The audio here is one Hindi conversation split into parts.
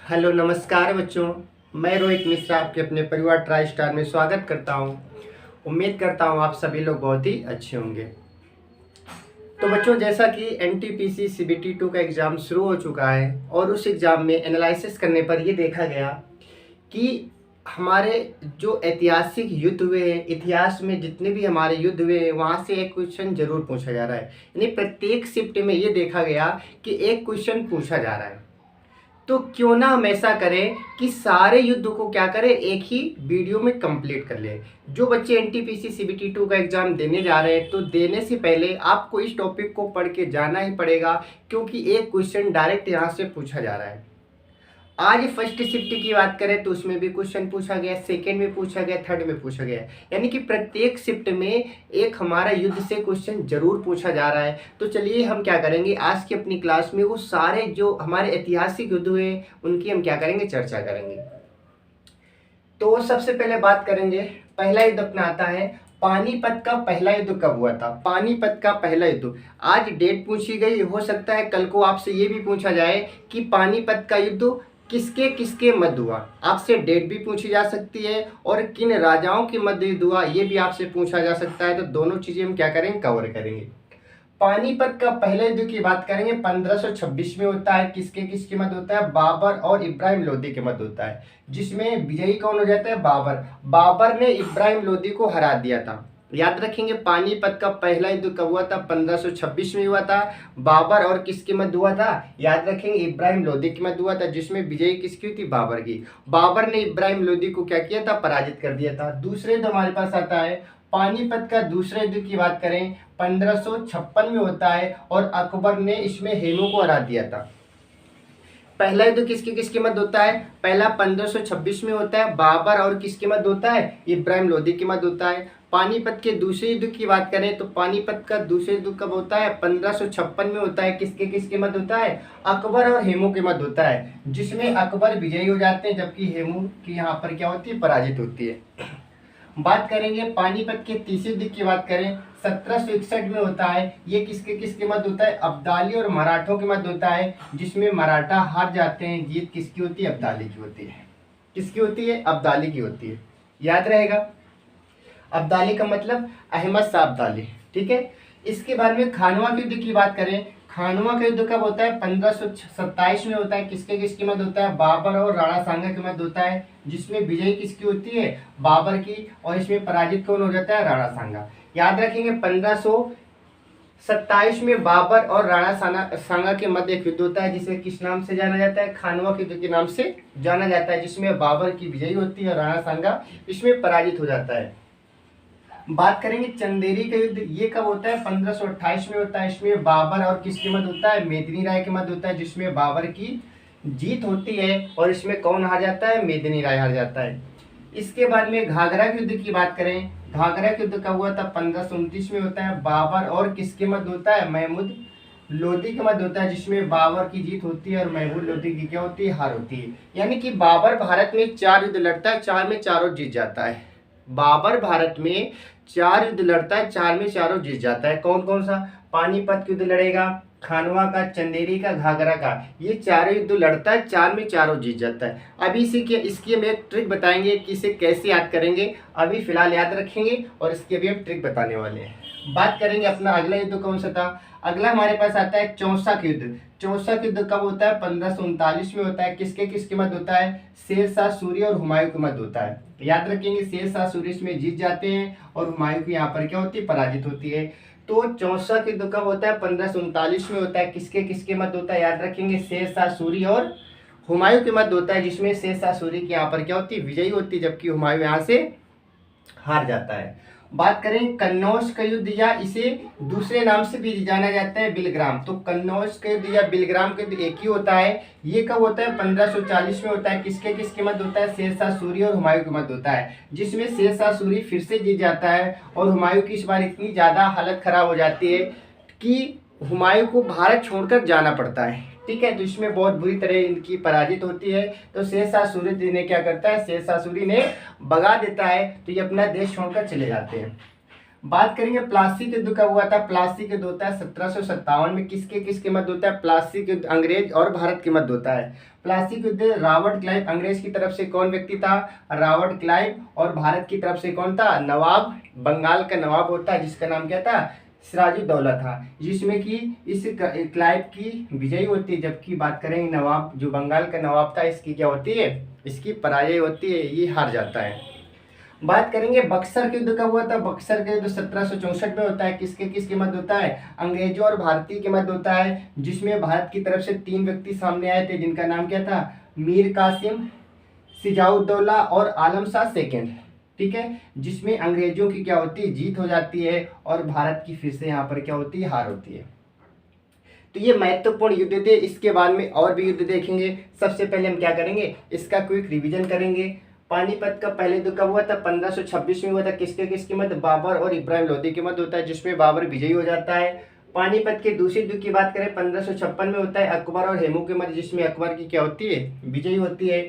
हेलो नमस्कार बच्चों। मैं रोहित मिश्रा आपके अपने परिवार ट्राई स्टार में स्वागत करता हूं। उम्मीद करता हूं आप सभी लोग बहुत ही अच्छे होंगे। तो बच्चों, जैसा कि एनटीपीसी सीबीटी 2 का एग्ज़ाम शुरू हो चुका है और उस एग्ज़ाम में एनालिसिस करने पर ये देखा गया कि हमारे जो ऐतिहासिक युद्ध हुए हैं, इतिहास में जितने भी हमारे युद्ध हुए हैं, वहाँ से एक क्वेश्चन जरूर पूछा जा रहा है। यानी प्रत्येक शिफ्ट में ये देखा गया कि एक क्वेश्चन पूछा जा रहा है। तो क्यों ना हम ऐसा करें कि सारे युद्ध को क्या करें, एक ही वीडियो में कंप्लीट कर लें। जो बच्चे एनटीपीसी सीबीटी 2 का एग्जाम देने जा रहे हैं, तो देने से पहले आपको इस टॉपिक को पढ़ के जाना ही पड़ेगा, क्योंकि एक क्वेश्चन डायरेक्ट यहाँ से पूछा जा रहा है। आज फर्स्ट शिफ्ट की बात करें तो उसमें भी क्वेश्चन पूछा गया, सेकंड में पूछा गया, थर्ड में पूछा गया। यानी कि प्रत्येक शिफ्ट में एक हमारा युद्ध से क्वेश्चन जरूर पूछा जा रहा है। तो चलिए हम क्या करेंगे, आज की अपनी क्लास में वो सारे जो हमारे ऐतिहासिक युद्ध हुए उनकी हम क्या करेंगे, चर्चा करेंगे। तो सबसे पहले बात करेंगे, पहला युद्ध अपना आता है पानीपत का पहला युद्ध कब हुआ था। पानीपत का पहला युद्ध, आज डेट पूछी गई, हो सकता है कल को आपसे ये भी पूछा जाए कि पानीपत का युद्ध किसके किसके मध्य हुआ। आपसे डेट भी पूछी जा सकती है और किन राजाओं के मध्य युद्ध हुआ ये भी आपसे पूछा जा सकता है। तो दोनों चीजें हम क्या करेंगे, कवर करेंगे। पानीपत का पहले युद्ध की बात करेंगे 1526 में होता है। किसके किसके मध्य होता है, बाबर और इब्राहिम लोदी के मध्य होता है, जिसमें विजयी कौन हो जाता है, बाबर। बाबर ने इब्राहिम लोदी को हरा दिया था। याद रखेंगे, पानीपत का पहला युद्ध कब हुआ था, 1526 में हुआ था। बाबर और किसके मध्य हुआ था, याद रखेंगे, इब्राहिम लोदी के मध्य हुआ था, जिसमें विजयी किसकी हुई थी, बाबर की। बाबर ने इब्राहिम लोदी को क्या किया था, पराजित कर दिया था। दूसरे युद्ध हमारे पास आता है, पानीपत का दूसरे युद्ध की बात करें 1556 में होता है और अकबर ने इसमें हेमू को हरा दिया था। पहला युद्ध किसके किसके मध्य होता है, पहला 1526 में होता है, बाबर और किसके मध्य होता है, इब्राहिम लोदी के मध्य होता है। पानीपत के दूसरे युद्ध की बात करें तो पानीपत का दूसरे युद्ध कब होता है, 1556 में होता है। किसके किसके मध्य होता है, अकबर और हेमू के मध्य होता है, जिसमें अकबर विजयी हो जाते हैं, जबकि हेमू की यहाँ पर क्या होती है, पराजित होती है। बात करेंगे पानीपत के तीसरे युद्ध की बात करें 1761 में होता है। ये किसके किसके मध्य होता है, अब्दाली और मराठों के मध्य होता है, जिसमें मराठा हार जाते हैं। जीत किसकी होती है, अब्दाली की होती है। किसकी होती है, अब्दाली की होती है। याद रहेगा, अब्दाली का मतलब अहमद शाह अब्दाली, ठीक है। इसके बाद में खानवा के युद्ध की बात करें, खानवा का युद्ध कब होता है, 1527 में होता है। किसके किसके मध्य होता है, बाबर और राणा सांगा के मध्य होता है, जिसमें विजयी किसकी होती है, बाबर की, और इसमें पराजित कौन हो जाता है, राणा सांगा। याद रखेंगे 1527 में बाबर और राणा सांगा के मध्य एक युद्ध होता है, जिसे किस नाम से जाना जाता है, खानवा के युद्ध के नाम से जाना जाता है, जिसमें बाबर की विजयी होती है और राणा सांगा इसमें पराजित हो जाता है। बात करेंगे चंदेरी का युद्ध, ये कब होता है, 1528 में होता है। इसमें बाबर और किसके मध्य होता है, मेदिनी राय के मध्य होता है, जिसमें बाबर की जीत होती है और इसमें कौन हार जाता है, मेदिनी राय हार जाता है। इसके बाद में घाघरा के युद्ध की बात करें, घाघरा के युद्ध कब हुआ था, 1529 में होता है। बाबर और किसके मध्य होता है, महमूद लोदी के मध्य होता है, जिसमें बाबर की जीत होती है और महमूद लोदी की क्या होती है, हार होती है। यानी कि बाबर भारत में 4 युद्ध लड़ता है, 4 में चारों जीत जाता है। बाबर भारत में 4 युद्ध लड़ता है, 4 में चारों जीत जाता है। कौन कौन सा, पानीपत युद्ध लड़ेगा, खानवा का, चंदेरी का, घाघरा का, ये 4 युद्ध लड़ता है, 4 में चारों जीत जाता है। अभी इसकी हम एक ट्रिक बताएंगे कि इसे कैसे याद करेंगे। अभी फिलहाल याद रखेंगे और इसकी अभी हम ट्रिक बताने वाले हैं। बात करेंगे अपना अगला युद्ध कौन सा था, अगला हमारे पास आता है चौसा युद्ध। चौसा युद्ध कब होता है, 1539 में होता है। किसके किसके मध्य होता है, शेरशाह सूरी और हुमायूं के मध्य होता है। याद रखेंगे, शेरशाह सूरी इसमें जीत जाते हैं और हुमायूं की यहाँ पर क्या होती है, पराजित होती है। तो चौसा युद्ध कब होता है, 1539 में होता है। किसके किसके मध्य होता है, याद रखेंगे, शेरशाह सूरी और हुमायूं के मध्य होता है, जिसमें शेरशाह सूरी की यहाँ पर क्या होती है, विजयी होती है, जबकि हुमायूं यहाँ से हार जाता है। बात करें कन्नौज का युद्ध, या इसे दूसरे नाम से भी जाना जाता है बिलग्राम। तो कन्नौज का युद्ध या बिलग्राम का युद्ध एक ही होता है। ये कब होता है, 1540 में होता है। किसके किसके मध्य होता है, शेरशाह सूरी और हुमायूं के मध्य होता है, जिसमें शेरशाह सूरी फिर से जीत जाता है और हुमायूं की इस बार इतनी ज़्यादा हालत खराब हो जाती है कि हुमायूं को भारत छोड़कर जाना पड़ता है, ठीक है। तो इसमें बहुत बुरी तरह इनकी पराजित होती है। तो शेरशाह सूरी ने क्या करता है, शेरशाह सूरी ने भगा देता है, तो ये अपना देश छोड़कर चले जाते हैं। बात करेंगे प्लासी के युद्ध कब हुआ था। प्लासी के युद्ध होता है 1757 में। किसके किसके मध्य होता है। प्लासी के युद्ध अंग्रेज और भारत के मध्य होता है। प्लासी के युद्ध रॉबर्ट क्लाइव, अंग्रेज की तरफ से कौन व्यक्ति था, रॉबर्ट क्लाइव, और भारत की तरफ से कौन था, नवाब, बंगाल का नवाब होता है जिसका नाम क्या था, सिराजुद्दौला था, जिसमें कि इस क्लाइव की विजयी होती है। जबकि बात करेंगे नवाब, जो बंगाल का नवाब था, इसकी क्या होती है, इसकी पराजय होती है, ये हार जाता है। बात करेंगे बक्सर के युद्ध कब हुआ था। बक्सर के युद्ध 1764 में होता है। किसके किसके मध्य होता है, अंग्रेजों और भारतीय के मध्य होता है, जिसमें भारत की तरफ से 3 व्यक्ति सामने आए थे, जिनका नाम क्या था, मीर कासिम, सिजाउद्दौला और आलम शाह सेकंड। ठीक है, जिसमें अंग्रेजों की क्या होती है, जीत हो जाती है और भारत की फिर से यहाँ पर क्या होती है, हार होती है। तो ये महत्वपूर्ण युद्ध थे। इसके बाद में और भी युद्ध देखेंगे। सबसे पहले हम क्या करेंगे, इसका क्विक रिवीजन करेंगे। पानीपत का पहले युद्ध कब हुआ था, 1526 में हुआ था। किसके किसके मध्य, बाबर और इब्राहिम लोदी के मध्य होता है, जिसमें बाबर विजयी हो जाता है। पानीपत के दूसरे युद्ध की बात करें 1556 में होता है, अकबर और हेमू के मध्य, जिसमें अकबर की क्या होती है, विजयी होती है।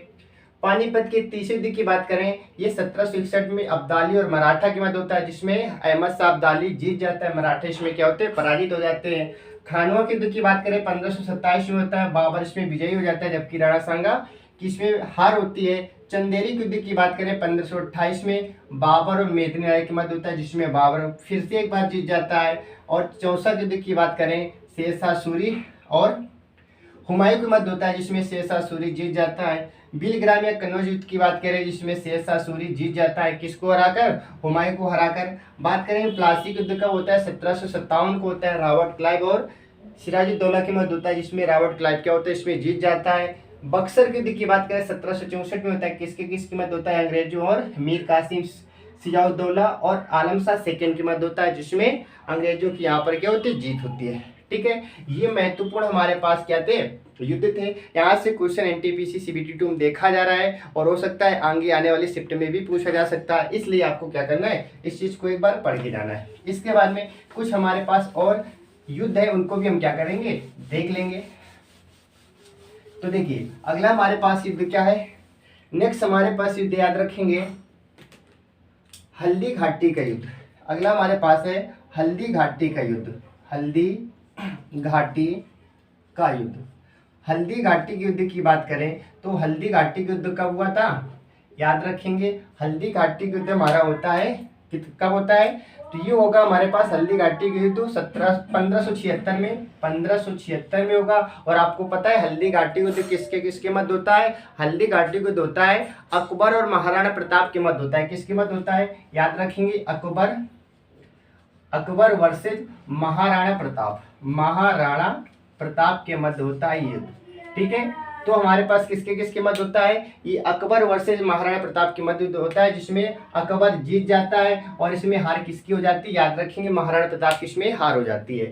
पानीपत के तीसरे युद्ध की बात करें, ये 1761 में अब्दाली और मराठा के मध्य होता है, जिसमें अहमद शाह अब्दाली जीत जाता है, मराठे इसमें क्या होते हैं, पराजित हो जाते हैं। खानवा के युद्ध की बात करें 1527 में होता है, बाबर इसमें विजयी हो जाता है, जबकि राणा सांगा की इसमें हार होती है। चंदेरी के युद्ध की बात करें 1528 में, बाबर और मेदिनी राय के मध्य होता है, जिसमें बाबर फिर से एक बार जीत जाता है। और चौसठ युद्ध की बात करें शेरशाह सूरी और हुमायूं के मध्य होता है, जिसमें शेरशाह सूरी जीत जाता है। बिलग्राम या कन्नौज युद्ध की बात करें, जिसमें शेरशाह सूरी जीत जाता है, किसको हराकर, हुमायूं को हराकर। बात करें प्लासी युद्ध का होता है 1757 को होता है, रॉबर्ट क्लाइव और सिराजुद्दौला के मध्य होता है, जिसमें रॉबर्ट क्लाइव क्या होता है, इसमें जीत जाता है। बक्सर के युद्ध की बात करें 1764 में होता है, किसके किसके मध्य होता है, अंग्रेजों और मीर कासिम, सिजाउद्दौला और आलम शाह सेकंड के मध्य होता है, जिसमें अंग्रेजों की यहाँ पर क्या होती है, जीत होती है। ठीक है, ये महत्वपूर्ण हमारे पास क्या थे, युद्ध थे। यहाँ से क्वेश्चन एनटीपीसी सीबीटी 2 में देखा जा रहा है और हो सकता है आगे आने वाली शिफ्ट में भी पूछा जा सकता है, इसलिए आपको क्या करना है, इस चीज को एक बार पढ़ के जाना है। इसके बाद में कुछ हमारे पास और युद्ध है, उनको भी हम क्या करेंगे, देख लेंगे। तो देखिए अगला हमारे पास युद्ध क्या है, नेक्स्ट हमारे पास युद्ध याद रखेंगे हल्दी घाटी का युद्ध। अगला हमारे पास है हल्दी घाटी का युद्ध, हल्दी घाटी का युद्ध। हल्दी घाटी के युद्ध की बात करें तो हल्दी घाटी का युद्ध कब हुआ था, याद रखेंगे हल्दी घाटी का युद्ध हमारा होता है कब होता है, तो ये होगा हमारे पास हल्दी घाटी का युद्ध 1576 में, 1576 में होगा। और आपको पता है हल्दी घाटी का युद्ध किसके किसके मध्य होता है, हल्दी घाटी का युद्ध होता है अकबर और महाराणा प्रताप के मध्य होता है। किसके मध्य होता है, याद रखेंगे अकबर वर्सेज महाराणा प्रताप, महाराणा प्रताप के मध्य होता है युद्ध। ठीक है, तो हमारे पास किसके किसके मध्य होता है, ये अकबर वर्सेज महाराणा प्रताप के मध्य होता है, जिसमें अकबर जीत जाता है और इसमें हार किसकी हो जाती है, याद रखेंगे महाराणा प्रताप की इसमें हार हो जाती है।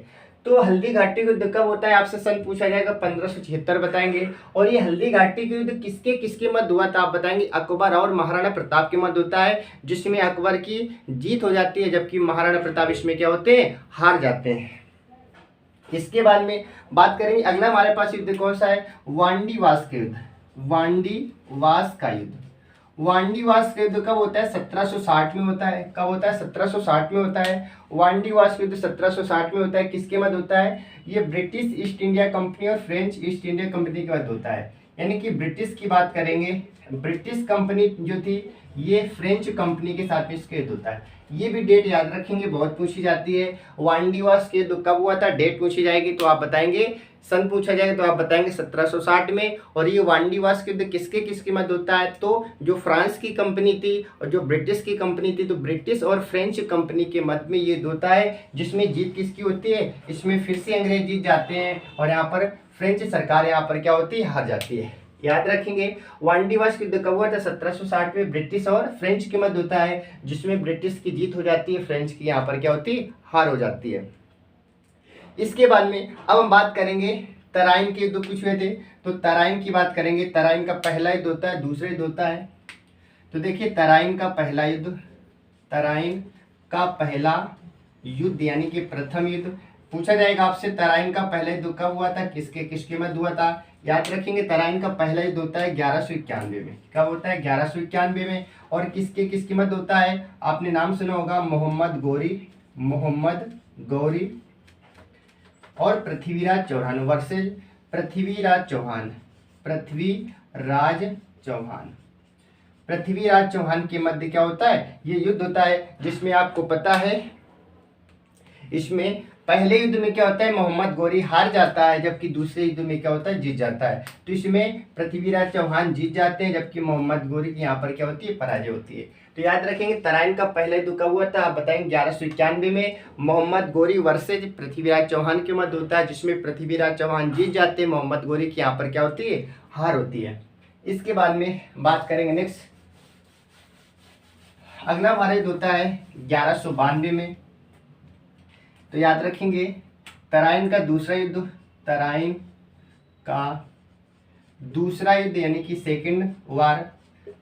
तो हल्दी घाटी का युद्ध कब होता है, आपसे सन पूछा जाएगा 1576 बताएंगे। और ये हल्दी घाटी का युद्ध किसके किसके मध्य हुआ था, आप बताएंगे अकबर और महाराणा प्रताप के मध्य होता है, जिसमें अकबर की जीत हो जाती है, जबकि महाराणा प्रताप इसमें क्या होते हैं, हार जाते हैं। इसके बाद में बात करेंगे अगला हमारे पास युद्ध कौन सा है, वांडीवास का युद्ध, वांडीवास का युद्ध। वांडीवास का युद्ध कब होता है, 1760 में होता है। कब होता है, 1760 में होता है। वांडीवास का युद्ध 1760 में होता है, किसके मध्य होता है, ये ब्रिटिश ईस्ट इंडिया कंपनी और फ्रेंच ईस्ट इंडिया कंपनी के मध्य होता है। यानी कि ब्रिटिश की बात करेंगे, ब्रिटिश कंपनी जो थी ये फ्रेंच कंपनी के साथ में इसका युद्ध होता है। ये भी डेट याद रखेंगे, बहुत पूछी जाती है। वांडीवास के युद्ध कब हुआ था, डेट पूछी जाएगी तो आप बताएंगे, सन पूछा जाएगा तो आप बताएंगे 1760 में। और ये वांडीवास के युद्ध किसके किसके मध्य होता है, तो जो फ्रांस की कंपनी थी और जो ब्रिटिश की कंपनी थी, तो ब्रिटिश और फ्रेंच कंपनी के मध्य में ये युद्ध होता है, जिसमें जीत किसकी होती है, इसमें फिर से अंग्रेज जीत जाते हैं और यहाँ पर फ्रेंच सरकार यहाँ पर क्या होती है, हार जाती है। याद रखेंगे वांडीवास युद्ध कब हुआ था, 1760 में ब्रिटिश और फ्रेंच के मध्य होता है, जिसमें ब्रिटिश की जीत हो जाती है, फ्रेंच की यहाँ पर क्या होती है, हार हो जाती है। इसके बाद में अब हम बात करेंगे तराइन के युद्ध कुछ हुए थे, तो तराइन की बात करेंगे। तराइन का पहला युद्ध होता है, दूसरा युद्ध होता है। तो देखिए तराइन का पहला युद्ध, तराइन का पहला युद्ध यानी कि प्रथम युद्ध पूछा जाएगा आपसे तराइन का पहला युद्ध कब हुआ था, किसके किसके मध्य हुआ था। याद रखेंगे तराइन का पहला युद्ध होता है 1191 में। कब होता है, 1191 में। और किसके किसके मध्य होता है, आपने नाम सुना होगा, मोहम्मद गौरी और पृथ्वीराज चौहान वर्सेज पृथ्वीराज चौहान के मध्य क्या होता है, ये युद्ध होता है, जिसमें आपको पता है इसमें पहले युद्ध में क्या होता है, मोहम्मद गौरी हार जाता है, जबकि दूसरे युद्ध में क्या होता है, जीत जाता है। तो इसमें पृथ्वीराज चौहान जीत जाते हैं, जबकि मोहम्मद गौरी की यहाँ पर क्या होती है, पराजय होती है। तो याद रखेंगे तराइन का पहला युद्ध कब हुआ था, आप बताएंगे 1191 में। मोहम्मद गौरी वर्सेज पृथ्वीराज चौहान के मध्य होता है, जिसमें पृथ्वीराज चौहान जीत जाते हैं, मोहम्मद गौरी की यहाँ पर क्या होती है, हार होती है। इसके बाद में बात करेंगे नेक्स्ट, अगला हमारा युद्ध होता है 1192 में। तो याद रखेंगे तराइन का दूसरा युद्ध यानी कि सेकंड वार,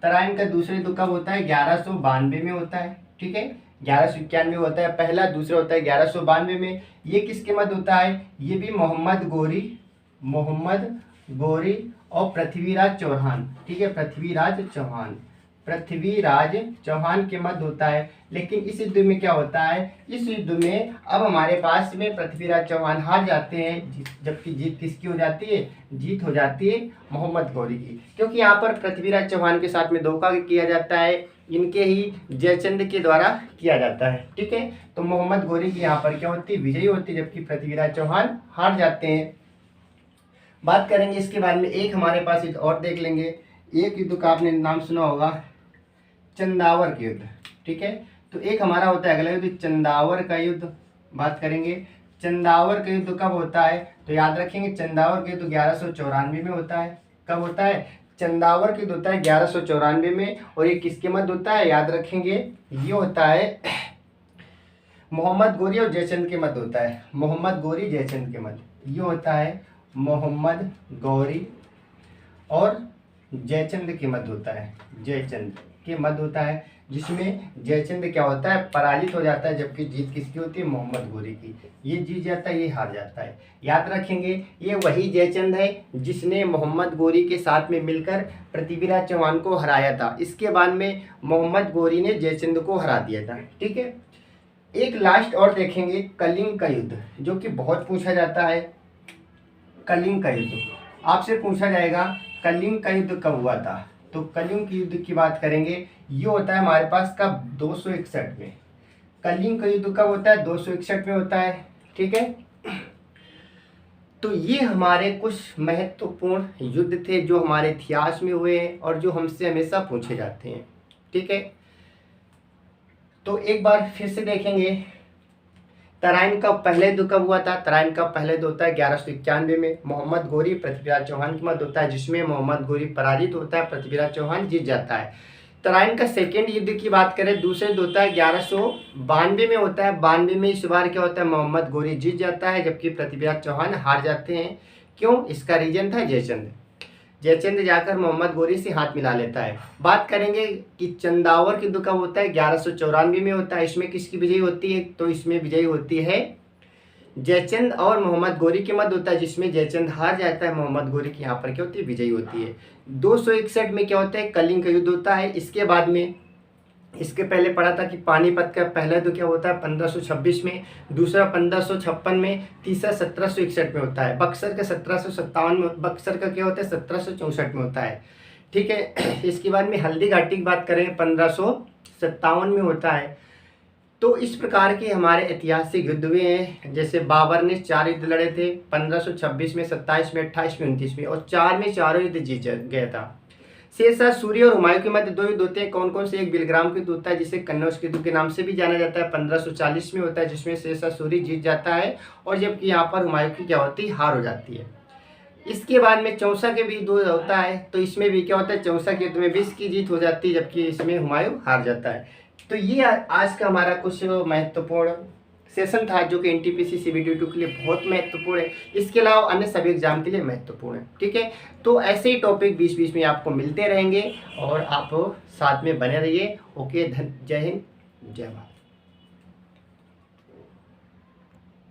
तराइन का दूसरा युद्ध कब होता है, 1192 में होता है। ठीक है, 1191 होता है पहला, दूसरा होता है 1192 में। ये किसके मध्य होता है, ये भी मोहम्मद गौरी और पृथ्वीराज चौहान। ठीक है, पृथ्वीराज चौहान के मध्य होता है। लेकिन इस युद्ध में क्या होता है, इस युद्ध में अब हमारे पास में पृथ्वीराज चौहान हार जाते हैं, जबकि जीत किसकी हो जाती है, जीत हो जाती है मोहम्मद गौरी की। क्योंकि यहाँ पर पृथ्वीराज चौहान के साथ में धोखा किया जाता है, इनके ही जयचंद के द्वारा किया जाता है। ठीक है, तो मोहम्मद गौरी की यहाँ पर क्या होती है, विजयी होती है, जबकि पृथ्वीराज चौहान हार जाते हैं। बात करेंगे इसके बारे में, एक हमारे पास युद्ध और देख लेंगे। एक युद्ध का आपने नाम सुना होगा, चंदावर के युद्ध। ठीक है, तो एक हमारा होता है अगला युद्ध चंदावर का युद्ध। बात करेंगे चंदावर का युद्ध कब होता है, तो याद रखेंगे चंदावर का युद्ध 1194 में होता है। कब होता है, चंदावर का युद्ध होता है 1194 में। और ये किसके मध्य होता है, याद रखेंगे ये होता है मोहम्मद गौरी और जयचंद के मध्य होता है। मोहम्मद गौरी जयचंद के मध्य ये होता है, मोहम्मद गौरी और जयचंद के मध्य होता है, जयचंद के मध्य होता है, जिसमें जयचंद क्या होता है, पराजित हो जाता है, जबकि जीत किसकी होती है, मोहम्मद गौरी की। ये जीत जाता है, ये हार जाता है। याद रखेंगे ये वही जयचंद है जिसने मोहम्मद गौरी के साथ में मिलकर पृथ्वीराज चौहान को हराया था। इसके बाद में मोहम्मद गौरी ने जयचंद को हरा दिया था। ठीक है, एक लास्ट और देखेंगे, कलिंग का युद्ध, जो कि बहुत पूछा जाता है। कलिंग का युद्ध आपसे पूछा जाएगा, कलिंग का युद्ध कब हुआ था, तो कलिंग के युद्ध की बात करेंगे, ये होता है हमारे पास का 261 में। कलिंग का युद्ध कब होता है, 261 में होता है। ठीक है, तो ये हमारे कुछ महत्वपूर्ण युद्ध थे जो हमारे इतिहास में हुए हैं और जो हमसे हमेशा पूछे जाते हैं। ठीक है, तो एक बार फिर से देखेंगे तराइन का पहले युद्ध कब हुआ था। तराइन का पहले युद्ध होता है 1191 में। मोहम्मद गौरी पृथ्वीराज चौहान के मध्य होता है, जिसमें मोहम्मद गौरी पराजित होता है, पृथ्वीराज चौहान जीत जाता है। तराइन का सेकेंड युद्ध की बात करें, दूसरा युद्ध होता है 1192 में होता है। 92 में इस बार क्या होता है, मोहम्मद गौरी जीत जाता है, जबकि पृथ्वीराज चौहान हार जाते हैं। क्यों, इसका रीजन था जयचंद जाकर मोहम्मद गौरी से हाथ मिला लेता है। बात करेंगे कि चंदावर के युद्ध कब होता है, 1194 में होता है। इसमें किसकी विजयी होती है, तो इसमें विजयी होती है जयचंद और मोहम्मद गौरी के मध्य होता है, जिसमें जयचंद हार जाता है, मोहम्मद गौरी की यहाँ पर क्या होती है, विजयी होती है। 261 में क्या होता है, कलिंग का युद्ध होता है। इसके बाद में इसके पहले पढ़ा था कि पानीपत का पहला युद्ध क्या होता है 1526 में, दूसरा 1556 में, तीसरा 1761 में होता है। बक्सर का 1757 में, बक्सर का क्या होता है 1764 में होता है। ठीक है, इसके बाद में हल्दी घाटी की बात करें 1557 में होता है। तो इस प्रकार के हमारे ऐतिहासिक युद्ध हुए हैं। जैसे बाबर ने 4 युद्ध लड़े थे 1526 में, 27 में, 28 में, 29 में, और 4 में चारों युद्ध जीत गया था। शेरशाह सूरी और हुमायूं के मध्य 2 युद्ध होते हैं। कौन कौन से, एक बिलग्राम के युद्ध होता है जिसे कन्नौज के युद्ध के नाम से भी जाना जाता है, 1540 में होता है, जिसमें शेरशाह सूरी जीत जाता है और जबकि यहाँ पर हुमायूं की क्या होती है, हार हो जाती है। इसके बाद में चौसा के भी युद्ध होता है, तो इसमें भी क्या होता है, चौसा के युद्ध में विष की जीत हो जाती है, जबकि इसमें हुमायूं हार जाता है। तो ये आज का हमारा कुछ महत्वपूर्ण सेशन था जो कि एनटीपीसी सीबीटी 2 के लिए बहुत महत्वपूर्ण है। इसके अलावा अन्य सभी एग्जाम के लिए महत्वपूर्ण है। ठीक है, तो ऐसे ही टॉपिक बीच बीच में आपको मिलते रहेंगे और आप साथ में बने रहिए। ओके, जय हिंद, जय भारत।